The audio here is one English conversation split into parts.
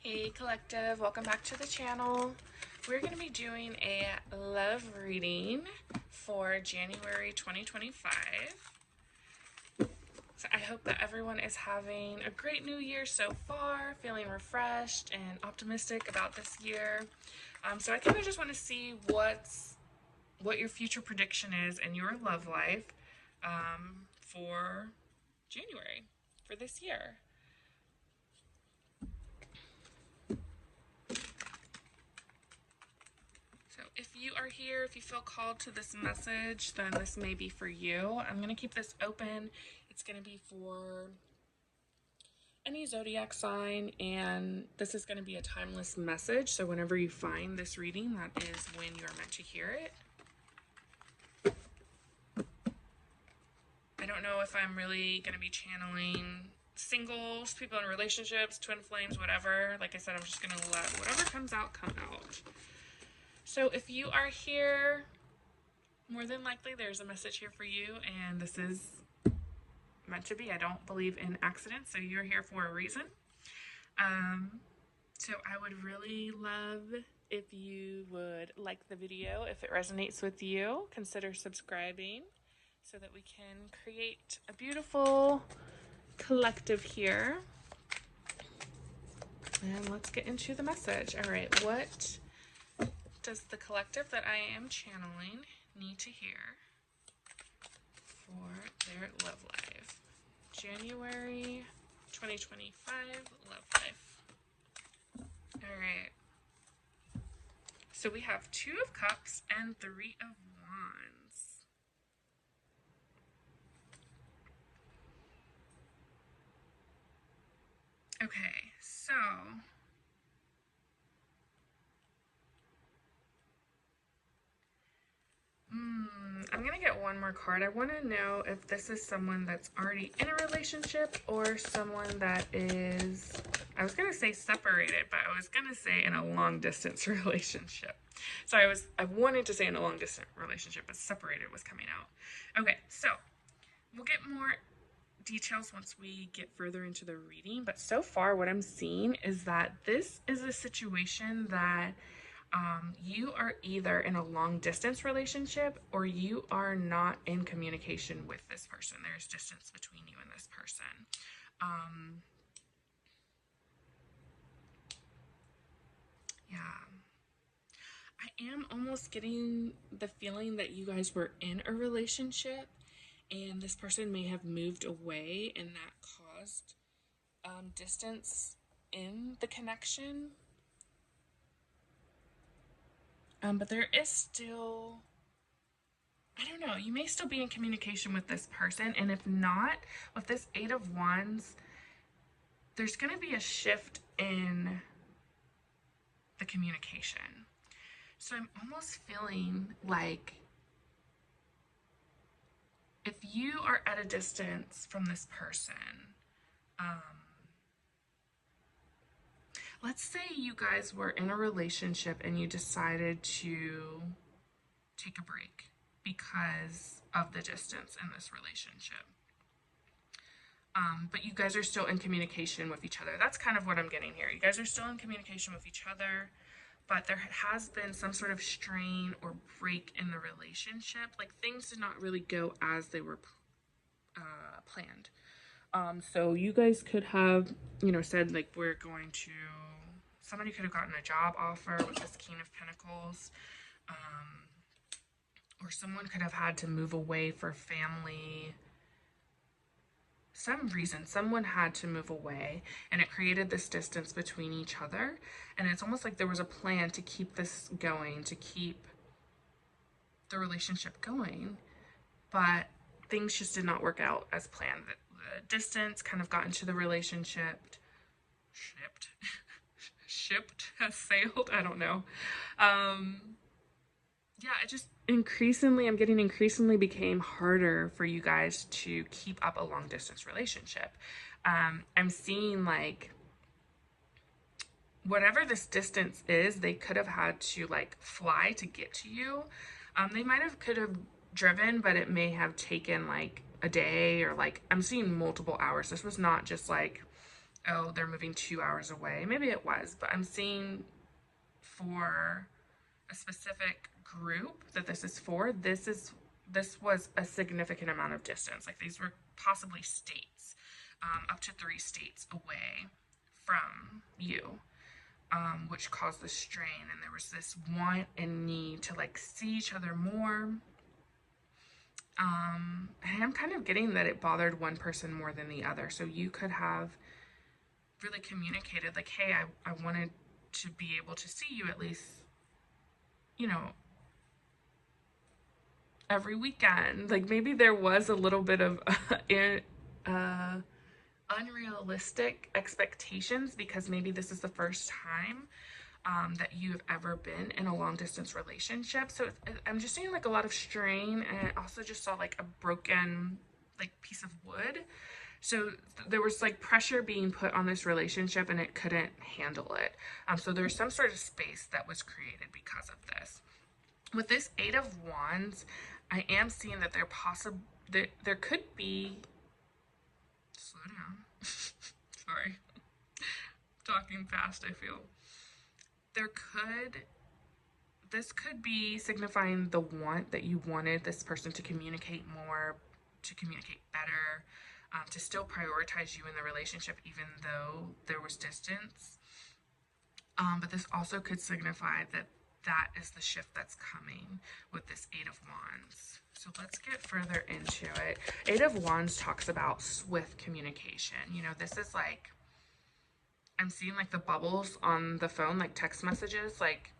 Hey Collective, welcome back to the channel. We're going to be doing a love reading for January 2025. So I hope that everyone is having a great new year so far, feeling refreshed and optimistic about this year. So I kind of just want to see what your future prediction is in your love life for January, for this year. So if you are here, if you feel called to this message, then this may be for you. I'm going to keep this open. It's going to be for any zodiac sign, and this is going to be a timeless message. So whenever you find this reading, that is when you're meant to hear it. I don't know if I'm really going to be channeling singles, people in relationships, twin flames, whatever. Like I said, I'm just going to let whatever comes out, come out. So if you are here, more than likely there's a message here for you, and this is meant to be. I don't believe in accidents, so you're here for a reason. So I would really love if you would like the video. If it resonates with you, consider subscribing so that we can create a beautiful collective here. And let's get into the message. All right, what does the collective that I am channeling need to hear for their love life? January 2025 love life. All right. So we have Two of Cups and Three of Wands. Okay, so I'm gonna get one more card. I want to know if this is someone that's already in a relationship or someone that is, I was gonna say separated, but I was gonna say in a long distance relationship. So I wanted to say in a long distance relationship, but separated was coming out. Okay, so we'll get more details once we get further into the reading, but so far what I'm seeing is that this is a situation that you are either in a long distance relationship or you are not in communication with this person. There's distance between you and this person. Yeah. I am almost getting the feeling that you guys were in a relationship and this person may have moved away and that caused distance in the connection. But there is still, I don't know, you may still be in communication with this person, and if not, with this Eight of Wands, there's going to be a shift in the communication. So I'm almost feeling like if you are at a distance from this person, let's say you guys were in a relationship and you decided to take a break because of the distance in this relationship. But you guys are still in communication with each other. That's kind of what I'm getting here. You guys are still in communication with each other, but there has been some sort of strain or break in the relationship. Like things did not really go as they were planned. So you guys could have, said like, somebody could have gotten a job offer with this King of Pentacles. Or someone could have had to move away for family. Some reason someone had to move away and it created this distance between each other. And it's almost like there was a plan to keep this going, to keep the relationship going. But things just did not work out as planned. The distance kind of got into the relationship. Shipped, has sailed, I don't know. Yeah, it just I'm getting increasingly became harder for you guys to keep up a long distance relationship. I'm seeing like whatever this distance is, they could have had to like fly to get to you. They could have driven, but it may have taken like a day or like I'm seeing multiple hours. This was not just like oh, they're moving 2 hours away. Maybe it was, but I'm seeing for a specific group that this is for, this was a significant amount of distance. Like these were possibly states, up to 3 states away from you, which caused the strain. And there was this want and need to like see each other more. And I'm kind of getting that it bothered one person more than the other. So you could have really communicated like, hey, I wanted to be able to see you at least, you know, every weekend. Like maybe there was a little bit of unrealistic expectations because maybe this is the first time that you have ever been in a long distance relationship. So I'm just seeing like a lot of strain, and I also just saw like a broken like piece of wood. So there was like pressure being put on this relationship and it couldn't handle it. So there's some sort of space that was created because of this. With this Eight of Wands, I am seeing that there could be, slow down, sorry, talking fast, I feel. This could be signifying the want that you wanted this person to communicate more, to communicate better, to still prioritize you in the relationship even though there was distance. But this also could signify that is the shift that's coming with this Eight of Wands. So let's get further into it. Eight of Wands talks about swift communication. You know, this is like, I'm seeing like the bubbles on the phone, like text messages. Like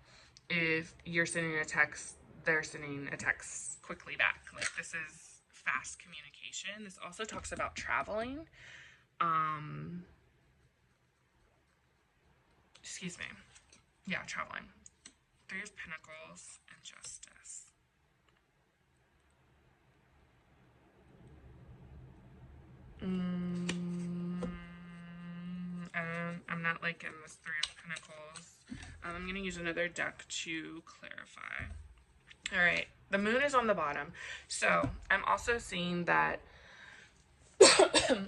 if you're sending a text, they're sending a text quickly back. Like this is fast communication. This also talks about traveling. Excuse me. Yeah, traveling. Three of Pentacles and Justice. I'm not liking this Three of Pentacles. I'm going to use another deck to clarify. All right, the moon is on the bottom. So I'm also seeing that,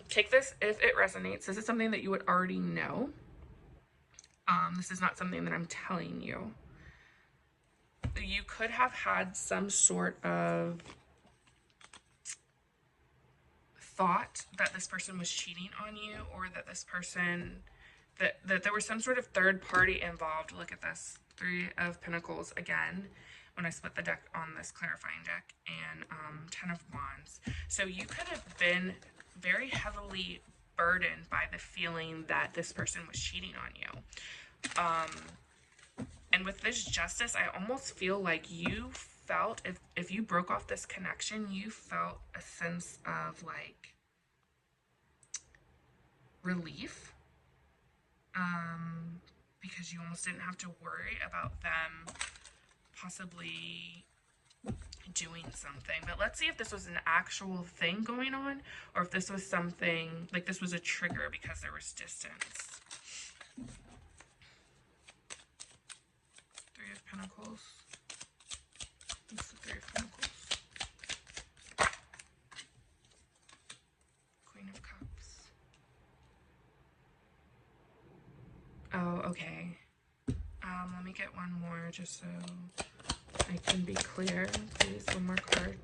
take this if it resonates. This is something that you would already know. This is not something that I'm telling you. You could have had some sort of thought that this person was cheating on you, or that this person, that there was some sort of third party involved. Look at this, Three of Pentacles again when I split the deck on this clarifying deck, and 10 of Wands. So you could have been very heavily burdened by the feeling that this person was cheating on you. And with this Justice, I almost feel like you felt, if you broke off this connection, you felt a sense of like relief, because you almost didn't have to worry about them possibly doing something. But let's see if this was an actual thing going on, or if this was something like this was a trigger because there was distance. Three of Pentacles. This is the Three of Pentacles. Queen of Cups. Oh, okay. Let me get one more just so I can be clear. Please, one more card.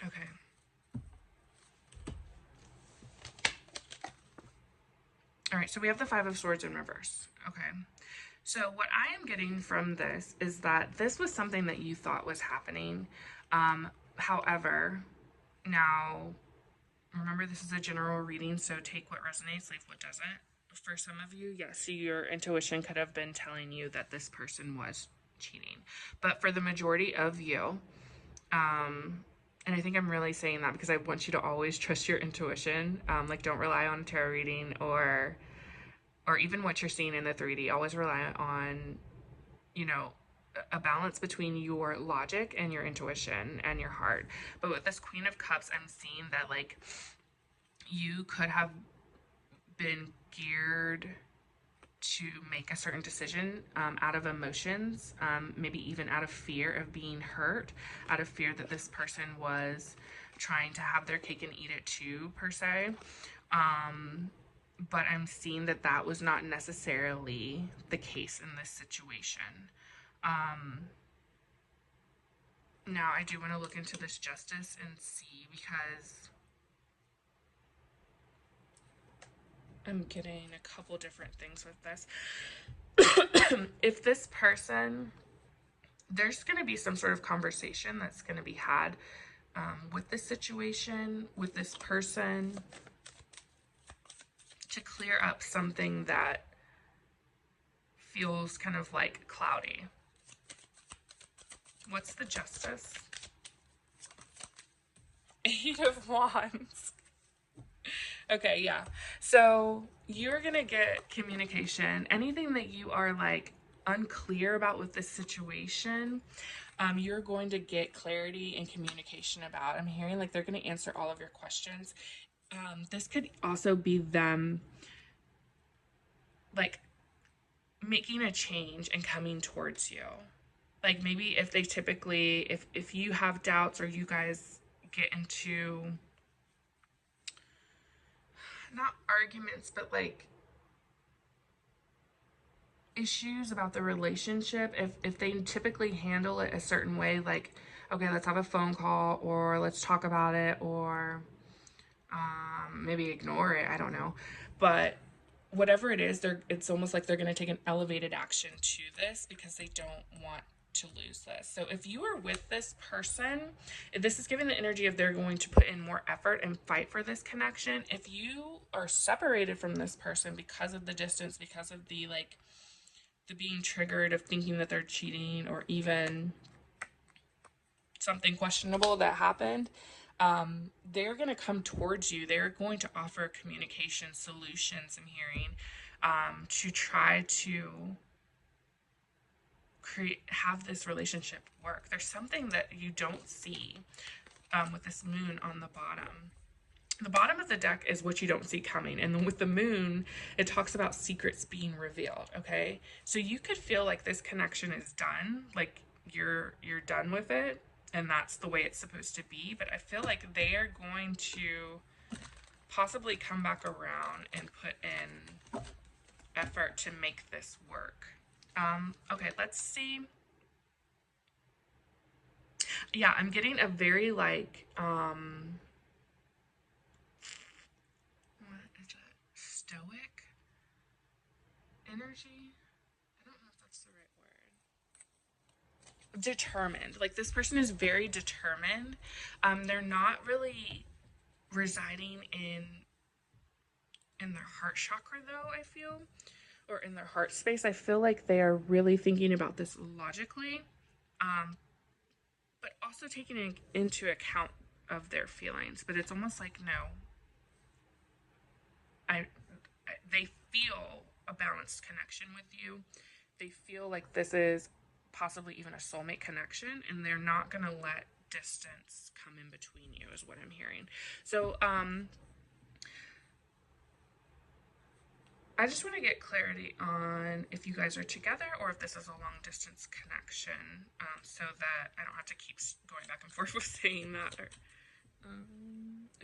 Okay. All right, so we have the Five of Swords in reverse. Okay. So what I am getting from this is that this was something that you thought was happening. However, now, remember this is a general reading, so take what resonates, leave what doesn't. For some of you, yes, your intuition could have been telling you that this person was cheating. But for the majority of you, and I think I'm really saying that because I want you to always trust your intuition. Like don't rely on a tarot reading or even what you're seeing in the 3D. Always rely on, you know, a balance between your logic and your intuition and your heart. But with this Queen of Cups, I'm seeing that like you could have been geared to make a certain decision out of emotions, maybe even out of fear of being hurt, out of fear that this person was trying to have their cake and eat it too, per se. But I'm seeing that that was not necessarily the case in this situation. Now, I do want to look into this justice and see, because I'm getting a couple different things with this. If this person, there's going to be some sort of conversation that's going to be had with this situation, with this person, to clear up something that feels kind of like cloudy. What's the justice? 8 of Wands. Okay, yeah. So you're going to get communication. Anything that you are like unclear about with this situation, you're going to get clarity and communication about. I'm hearing like they're going to answer all of your questions. This could also be them like making a change and coming towards you. Like maybe if they typically, if you have doubts, or you guys get into, not arguments, but like issues about the relationship, if they typically handle it a certain way, like, okay, let's have a phone call, or let's talk about it, or maybe ignore it, I don't know. But whatever it is, it's almost like they're going to take an elevated action to this because they don't want to lose this. So if you are with this person, this is giving the energy of they're going to put in more effort and fight for this connection. If you are separated from this person because of the distance, because of the like the being triggered of thinking that they're cheating, or even something questionable that happened, they're going to come towards you. They're going to offer communication solutions, I'm hearing, to try to have this relationship work. There's something that you don't see with this moon on the bottom. The bottom of the deck is what you don't see coming. And then with the moon, it talks about secrets being revealed, okay? So you could feel like this connection is done, like you're done with it, and that's the way it's supposed to be. But I feel like they are going to possibly come back around and put in effort to make this work. Okay, let's see. Yeah, I'm getting a very like, what is it? Stoic energy? I don't know if that's the right word. Determined. Like this person is very determined. They're not really residing in their heart chakra though, I feel, or in their heart space. I feel like they are really thinking about this logically, but also taking into account of their feelings. But it's almost like, no, they feel a balanced connection with you. They feel like this is possibly even a soulmate connection, and they're not going to let distance come in between you, is what I'm hearing. So, I just want to get clarity on if you guys are together or if this is a long distance connection, so that I don't have to keep going back and forth with saying that.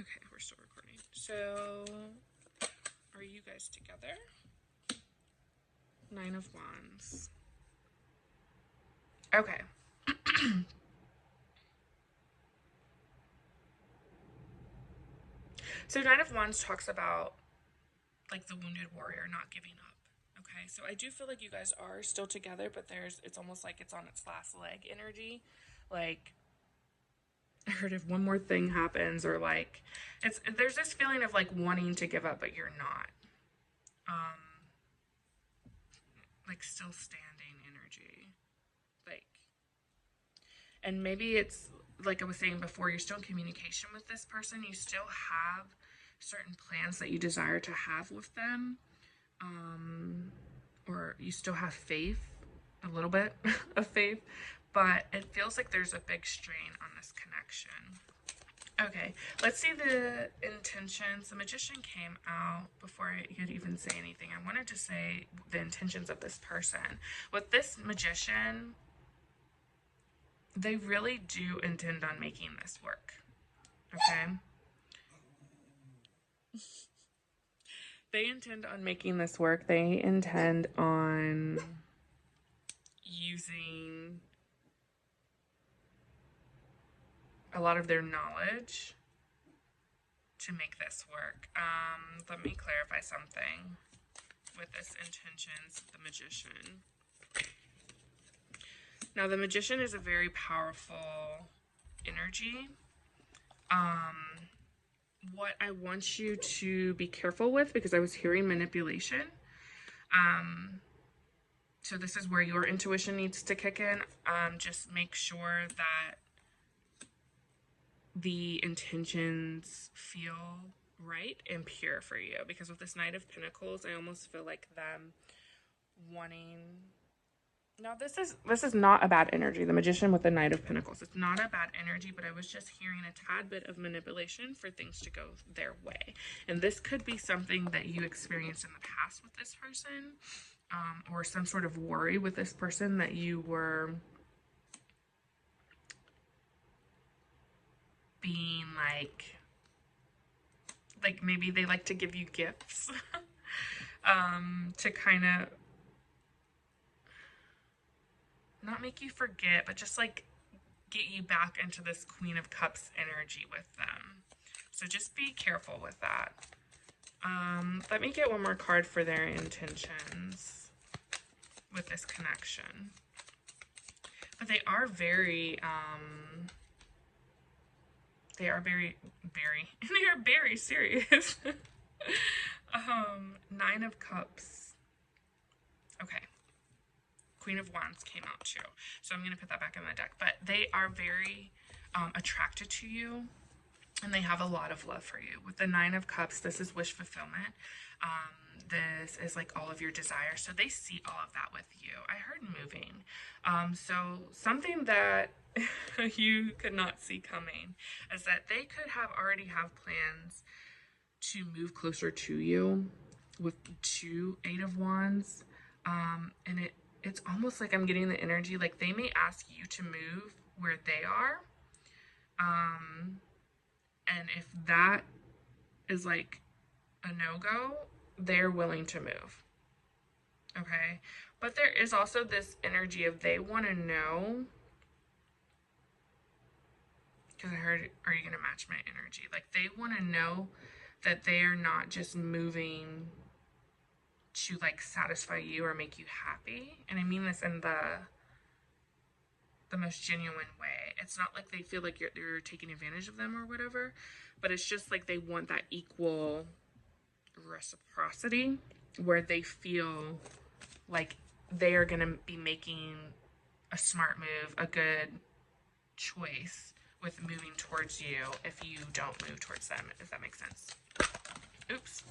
Okay, we're still recording. So, are you guys together? 9 of Wands. Okay. So 9 of Wands talks about like the wounded warrior not giving up. Okay, so I do feel like you guys are still together, but it's almost like it's on its last leg energy. Like, I heard if one more thing happens, or like there's this feeling of like wanting to give up, but you're not. Like still standing energy. Like, and maybe it's like I was saying before, you're still in communication with this person. You still have certain plans that you desire to have with them, or you still have faith, a little bit of faith, but it feels like there's a big strain on this connection. Okay, let's see the intentions. The Magician came out before I could even say anything. I wanted to say the intentions of this person. With this Magician, they really do intend on making this work. Okay. They intend on making this work. They intend on using a lot of their knowledge to make this work. Let me clarify something with this intentions, the Magician. Now, the Magician is a very powerful energy. What I want you to be careful with, because I was hearing manipulation. So this is where your intuition needs to kick in. Just make sure that the intentions feel right and pure for you, because with this Knight of Pentacles, I almost feel like them wanting. Now this is not a bad energy. The Magician with the Knight of Pentacles, it's not a bad energy, but I was just hearing a tad bit of manipulation for things to go their way. And this could be something that you experienced in the past with this person, or some sort of worry with this person that you were being like maybe they like to give you gifts to kind of not make you forget, but just like get you back into this Queen of Cups energy with them. So just be careful with that. Let me get one more card for their intentions with this connection. But they are very, they are very serious. Nine of Cups. Okay. Queen of Wands came out too. So I'm going to put that back in the deck. But they are very attracted to you, and they have a lot of love for you. With the Nine of Cups, this is wish fulfillment. This is like all of your desires. So they see all of that with you. I heard moving. So something that you could not see coming is that they could already have plans to move closer to you with two Eight of Wands. And it's almost like I'm getting the energy like they may ask you to move where they are. And if that is like a no-go, they're willing to move. Okay? But there is also this energy of they want to know, because I heard, are you going to match my energy? Like they want to know that they are not just moving to like satisfy you or make you happy. And I mean this in the most genuine way. It's not like they feel like you're taking advantage of them or whatever, but it's just like they want that equal reciprocity where they feel like they are going to be making a smart move, a good choice with moving towards you if you don't move towards them, if that makes sense. Oops.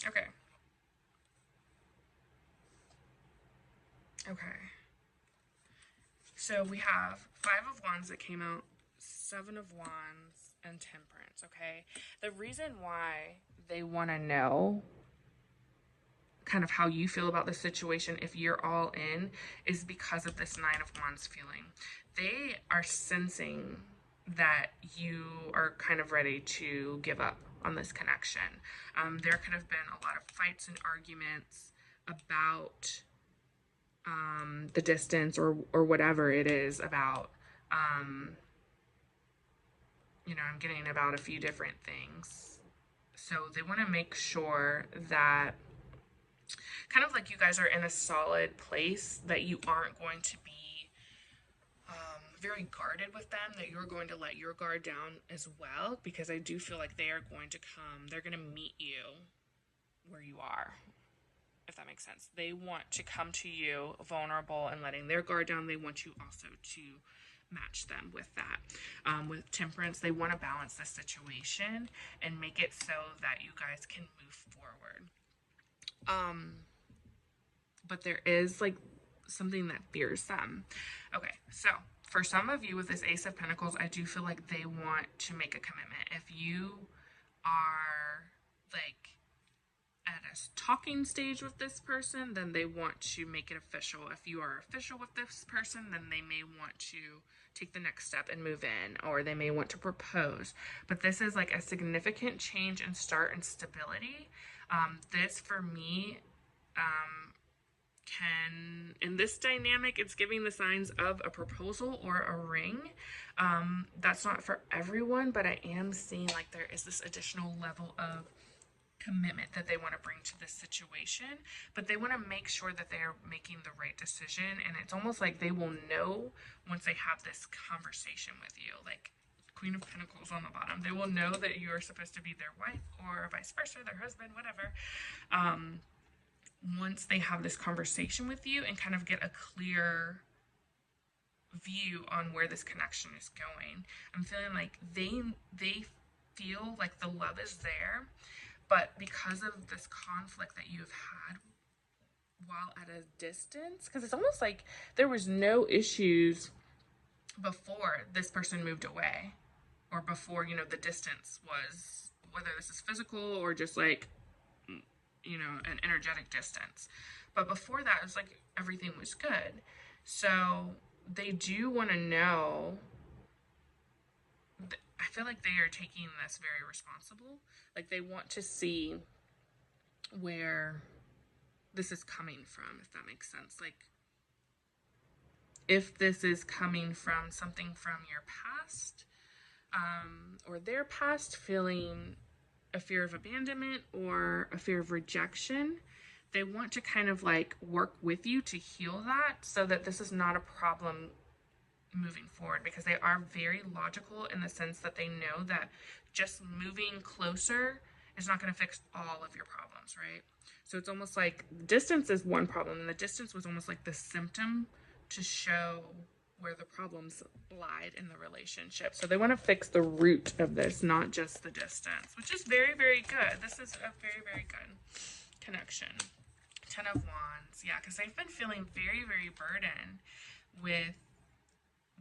Okay. Okay. So we have Five of Wands that came out, Seven of Wands, and Temperance, okay? The reason why they want to know kind of how you feel about the situation if you're all in is because of this Nine of Wands feeling. They are sensing that you are kind of ready to give up on this connection. There could have been a lot of fights and arguments about the distance or whatever it is about. You know, I'm getting about a few different things. So they want to make sure that kind of like you guys are in a solid place, that you aren't going to be very guarded with them, that you're going to let your guard down as well, because I do feel like they are going to come, they're going to meet you where you are, if that makes sense. They want to come to you vulnerable and letting their guard down. They want you also to match them with that. With Temperance, they want to balance the situation and make it so that you guys can move forward. But there is like something that fears them. Okay, so for some of you with this Ace of Pentacles, I do feel like they want to make a commitment. If you are like at a talking stage with this person, then they want to make it official. If you are official with this person, then they may want to take the next step and move in, or they may want to propose. But this is like a significant change and start and stability. This for me, in this dynamic, it's giving the signs of a proposal or a ring. That's not for everyone, but I am seeing like there is this additional level of commitment that they want to bring to this situation, but they want to make sure that they are making the right decision. And it's almost like they will know once they have this conversation with you, like Queen of Pentacles on the bottom. They will know that you are supposed to be their wife, or vice versa, their husband, whatever. Once they have this conversation with you and kind of get a clear view on where this connection is going, I'm feeling like they feel like the love is there, but because of this conflict that you've had while at a distance, because it's almost like there was no issues before this person moved away, or before, you know, the distance was, whether this is physical or just like, you know, an energetic distance. But before that, it was like everything was good. So they do want to know. I feel like they are taking this very responsible. Like they want to see where this is coming from, if that makes sense. Like if this is coming from something from your past, or their past, feeling a fear of abandonment or a fear of rejection, they want to kind of like work with you to heal that, so that this is not a problem moving forward, because they are very logical in the sense that they know that just moving closer is not going to fix all of your problems, right? So it's almost like distance is one problem, and the distance was almost like the symptom to show where the problems lied in the relationship. So they want to fix the root of this, not just the distance, which is very, very good. This is a very, very good connection. 10 of Wands. Yeah, because they've been feeling very, very burdened with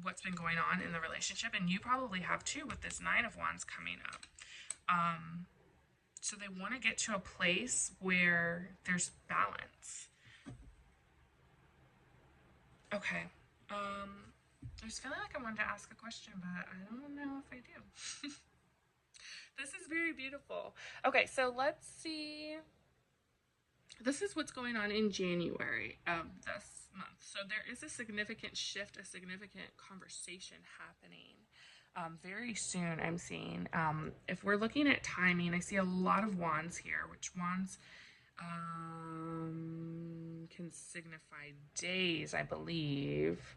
what's been going on in the relationship, and you probably have too with this 9 of Wands coming up. So they want to get to a place where there's balance. Okay. I was feeling like I wanted to ask a question, but I don't know if I do. This is very beautiful. Okay, so let's see. This is what's going on in January of this month. So there is a significant shift, a significant conversation happening very soon, I'm seeing. If we're looking at timing, I see a lot of wands here, which wands can signify days, I believe.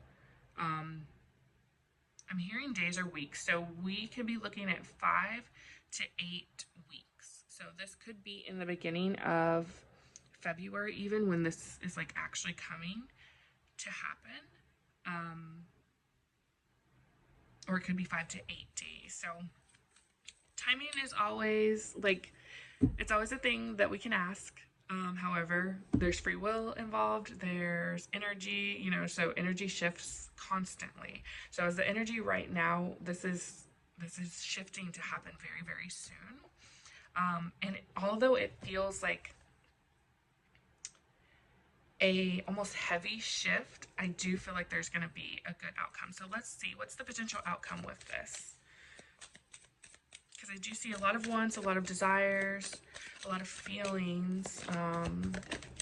I'm hearing days or weeks, so we could be looking at 5 to 8 weeks. So this could be in the beginning of February, even, when this is like actually coming to happen. Or it could be 5 to 8 days. So timing is always like, it's always a thing that we can ask. However, there's free will involved, there's energy, you know, so energy shifts constantly. So as the energy right now, this is shifting to happen very, very soon. And although it feels like a almost heavy shift, I do feel like there's going to be a good outcome. So let's see, what's the potential outcome with this? Because I do see a lot of wants, a lot of desires, a lot of feelings,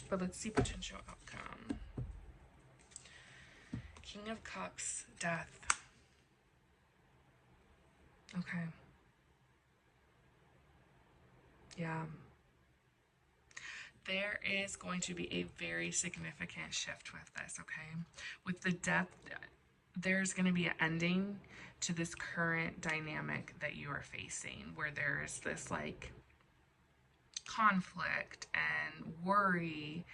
but let's see potential outcome. King of Cups, Death. Okay. Yeah. There is going to be a very significant shift with this, okay? With the Death, there's going to be an ending to this current dynamic that you are facing, where there's this like conflict and worry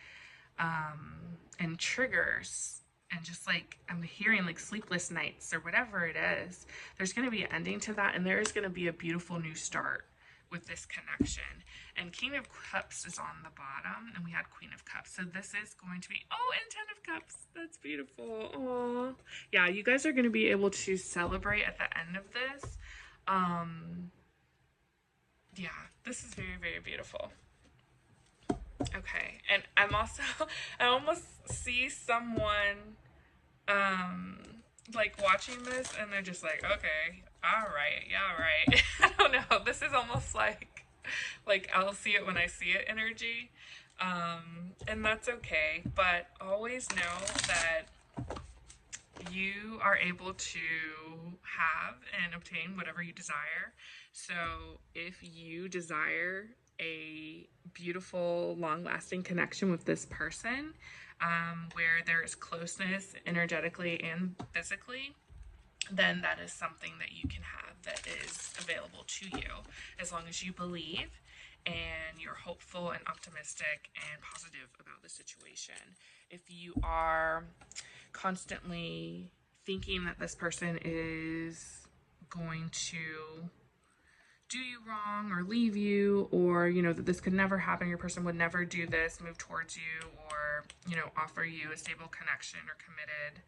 and triggers, and just like I'm hearing like sleepless nights or whatever it is. There's going to be an ending to that, and there is going to be a beautiful new start with this connection. And King of Cups is on the bottom, and we had Queen of Cups. So this is going to be, oh, and 10 of Cups. That's beautiful. Oh, yeah, you guys are going to be able to celebrate at the end of this. Yeah, this is very, very beautiful. Okay, and I almost see someone like watching this and they're just like, okay, all right, yeah, all right. I don't know. This is almost like I'll see it when I see it energy. And that's okay, but always know that you are able to have and obtain whatever you desire. So if you desire a beautiful, long lasting connection with this person, where there is closeness energetically and physically, then that is something that you can have that is available to you as long as you believe and you're hopeful and optimistic and positive about the situation. If you are constantly thinking that this person is going to do you wrong or leave you, or that this could never happen, your person would never do this, move towards you, or offer you a stable connection or committed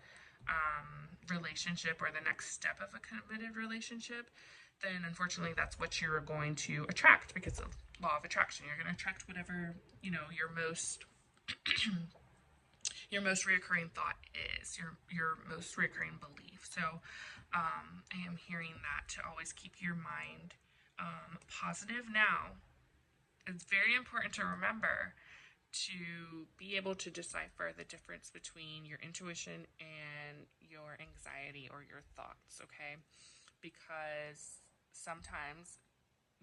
relationship, or the next step of a committed relationship, then unfortunately that's what you're going to attract, because of law of attraction. You're going to attract whatever your most reoccurring thought is, your most reoccurring belief. So I am hearing that to always keep your mind positive. Now, it's very important to remember to be able to decipher the difference between your intuition and your anxiety or your thoughts, okay? Because sometimes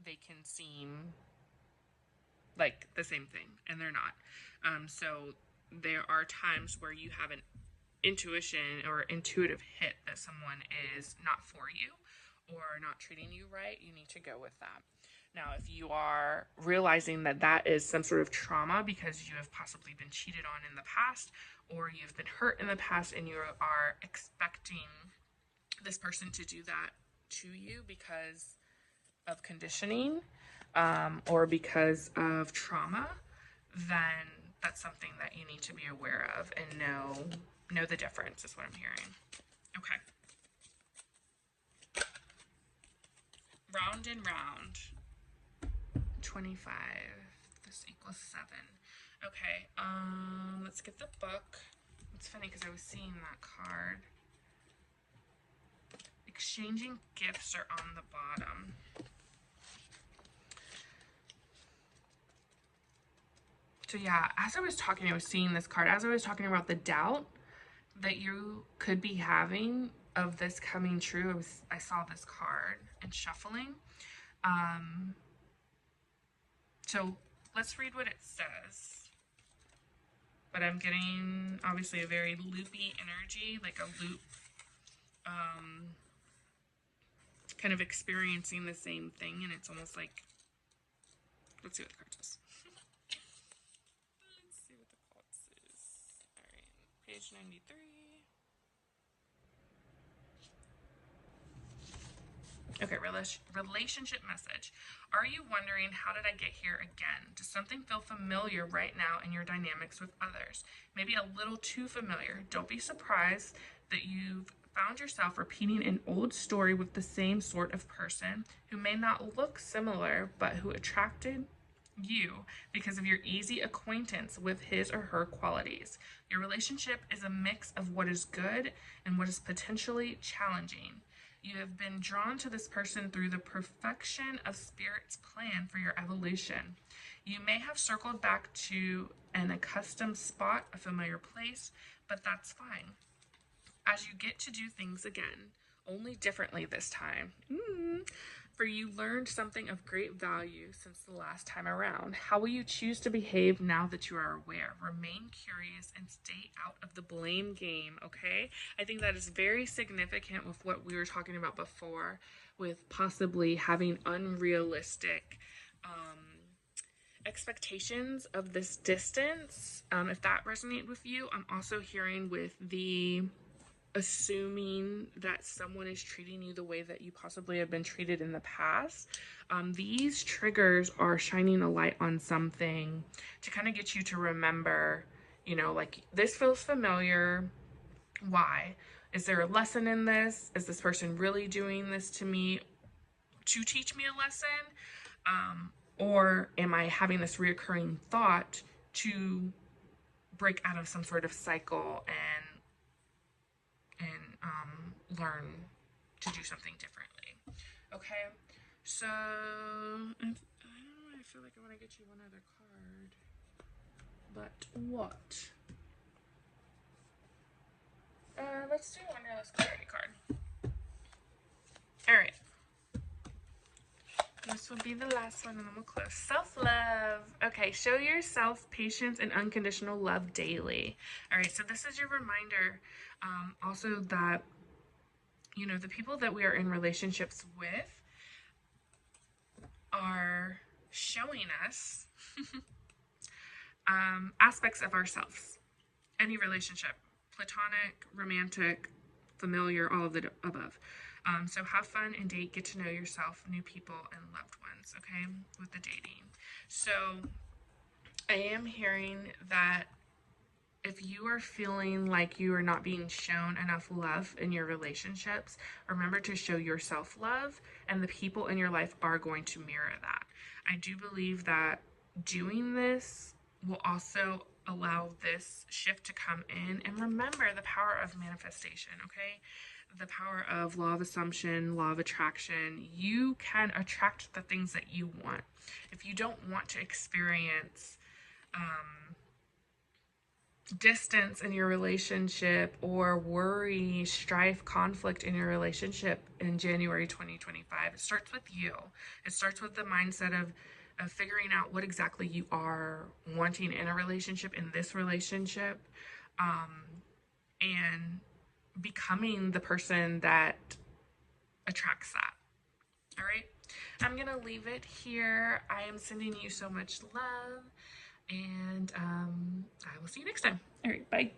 they can seem like the same thing and they're not. So there are times where you have an intuition or intuitive hit that someone is not for you or not treating you right. You need to go with that. Now, if you are realizing that that is some sort of trauma because you have possibly been cheated on in the past, or you've been hurt in the past and you are expecting this person to do that to you because of conditioning, or because of trauma, then that's something that you need to be aware of and know the difference, is what I'm hearing. Okay. Round and round. 25. This equals 7. Okay, let's get the book. It's funny because I was seeing that card. Exchanging gifts are on the bottom. So yeah, as I was talking, I was seeing this card. As I was talking about the doubt that you could be having of this coming true, I saw this card and shuffling. So let's read what it says. But I'm getting obviously a very loopy energy, like a loop, kind of experiencing the same thing, and it's almost like, let's see what the card says. Let's see what the card says. All right, page 93. Okay, relationship message. Are you wondering, how did I get here again? Does something feel familiar right now in your dynamics with others? Maybe a little too familiar. Don't be surprised that you've found yourself repeating an old story with the same sort of person who may not look similar, but who attracted you because of your easy acquaintance with his or her qualities. Your relationship is a mix of what is good and what is potentially challenging. You have been drawn to this person through the perfection of Spirit's plan for your evolution. You may have circled back to an accustomed spot, a familiar place, but that's fine. As you get to do things again, only differently this time, for you learned something of great value since the last time around. How will you choose to behave now that you are aware? Remain curious and stay out of the blame game, okay? I think that is very significant with what we were talking about before, with possibly having unrealistic expectations of this distance. If that resonates with you, I'm also hearing with the assuming that someone is treating you the way that you possibly have been treated in the past. These triggers are shining a light on something to kind of get you to remember, like, this feels familiar. Why? Is there a lesson in this? Is this person really doing this to me to teach me a lesson? Or am I having this reoccurring thought to break out of some sort of cycle and learn to do something differently. Okay, so I don't know, I feel like I want to get you one other card, but what? Let's do Wonderless Clarity card. All right. This will be the last one and then we'll close. Self-love. Okay, show yourself patience and unconditional love daily. All right, so this is your reminder also that, you know, the people that we are in relationships with are showing us aspects of ourselves. Any relationship, platonic, romantic, familiar, all of the above. So have fun and date, get to know yourself, new people, and loved ones, okay, with the dating. So I am hearing that if you are feeling like you are not being shown enough love in your relationships, remember to show yourself love, and the people in your life are going to mirror that. I do believe that doing this will also allow this shift to come in. And remember the power of manifestation, okay? The power of law of assumption, law of attraction. You can attract the things that you want. If you don't want to experience distance in your relationship or worry, strife, conflict in your relationship in January 2025, it starts with you. It starts with the mindset of figuring out what exactly you are wanting in a relationship, in this relationship, and becoming the person that attracts that. All right, I'm gonna leave it here. I am sending you so much love, and I will see you next time. All right, bye.